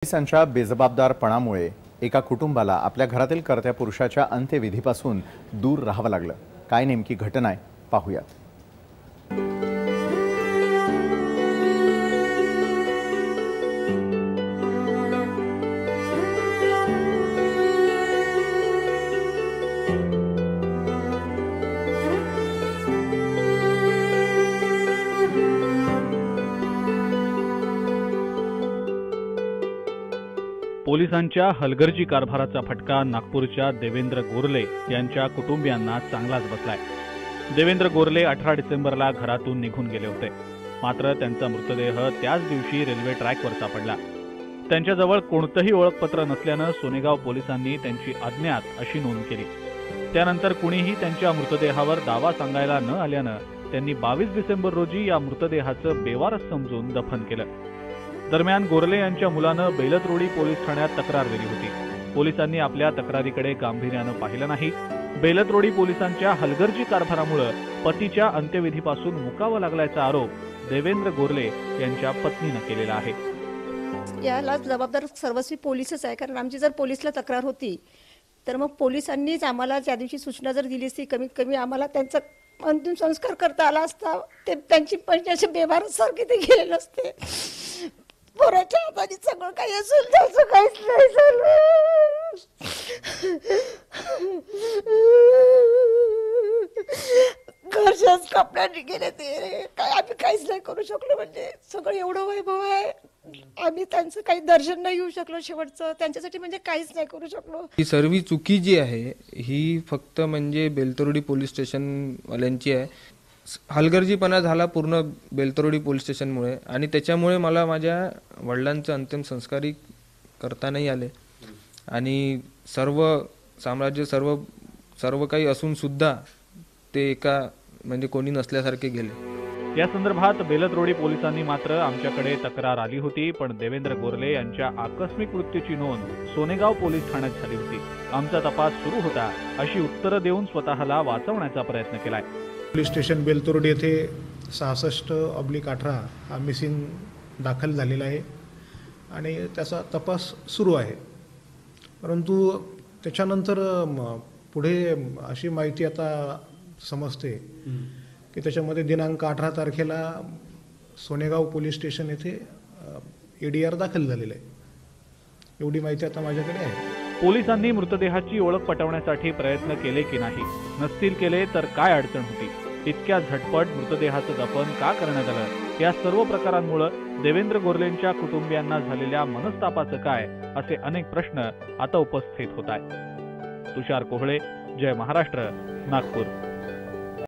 पोलिसांच्या बेजबाबदारपणामुळे एका कुटुंबाला आपल्या घरातील कर्त्या पुरुषाच्या अंत्यविधीपासून दूर राहावं लागलं। काय नेमकी घटना आहे पाहूयात। पोलिसांच्या हलगर्जी कारभाराचा फटका नागपूरच्या देवेंद्र गोरले यांच्या कुटुंबियांना चांगलाच बसलाय। देवेंद्र गोरले 18 डिसेंबरला घरातून निघून गेले होते, मात्र त्यांचा मृतदेह त्याच दिवशी रेल्वे ट्रॅकवर सापडला। त्यांच्याजवळ कोणतेही ओळखपत्र नसल्याने सोनेगाव पोलिसांनी त्यांची अज्ञात अशी नोंद केली। त्यानंतर कुणीही त्यांच्या मृतदेहावर दावा सांगायला न आल्याने त्यांनी 22 डिसेंबर रोजी या मृतदेहाचं बेवारस समजून दफन केलं। दरम्यान गोरले यांच्या मुलानं बेलतरोडी पोलीस ठाण्यात तक्रार दिली होती। पोलिसांनी आपल्या तक्रारीकडे गांभीर्यानं पाहिलं नाही। बेलतरोडी पोलिसांच्या हलगर्जी कारभारामुळे पतीच्या अंत्यविधीपासून मुकावं लागल्याचा आरोप देवेंद्र गोरले यांच्या पत्नीनं केलेला आहे। याला जबाबदार सर्वस्वी पोलीसच आहे, कारण आमची जर पोलीसला तक्रार होती तर मग पोलिसांनीच आम्हाला त्या दिवशी सूचना जर दिली असती, कमीत कमी आम्हाला त्यांचा अंतिम संस्कार करता आला असता। ते त्यांची पंचायत बेवारस सारखी ते गेले नसते। पोराच्या हाताने सगळं काही असेल त्याचं काहीच नाही झालं। घरच्याच कपड्यांनी गेले ते, काय आम्ही काहीच नाही करू शकलो। म्हणजे सगळं एवढं वैभव आहे, आम्ही त्यांचं काही दर्शन नाही घेऊ शकलो शेवटचं, त्यांच्यासाठी म्हणजे काहीच नाही करू शकलो। ही सर्व चुकी जी आहे ही फक्त म्हणजे बेलतरोडी पोलीस स्टेशन वाल्यांची आहे। हलगर्जीपणा झाला पूर्ण बेलतरोडी पोलीस स्टेशनमुळे, आणि त्याच्यामुळे मला माझ्या वडिलांचं अंतिम संस्कारी करता नाही आले, आणि सर्व साम्राज्य सर्व काही असून सुद्धा ते एका म्हणजे कोणी नसल्यासारखे गेले। या संदर्भात बेलतरोडी पोलिसांनी मात्र आमच्याकडे तक्रार आली होती, पण देवेंद्र गोरले यांच्या आकस्मिक मृत्यूची नोंद सोनेगाव पोलीस ठाण्यात झाली होती। आमचा तपास सुरू होता अशी उत्तरं देऊन स्वतःला वाचवण्याचा प्रयत्न केलाय। पोलीस स्टेशन बेलतरोड येथे 66/18 हा मिसिंग दाखल झालेला आहे आणि त्याचा तपास सुरू आहे। परंतु त्याच्यानंतर पुढे अशी माहिती आता समजते की त्याच्यामध्ये दिनांक 18 तारखेला सोनेगाव पोलीस स्टेशन येथे ADR दाखल झालेला आहे, एवढी माहिती आता माझ्याकडे आहे। पोलिसांनी मृतदेहाची ओळख पटवण्यासाठी प्रयत्न केले की नाही, नसतील केले तर काय अडचण होती, इतक्या झटपट मृतदेहाचं दफन का करण्यात आलं, या सर्व प्रकारांमुळे देवेंद्र गोरलेंच्या कुटुंबियांना झालेल्या मनस्तापाचं काय, असे अनेक प्रश्न आता उपस्थित होत आहेत। तुषार कोहळे, जय महाराष्ट्र, नागपूर।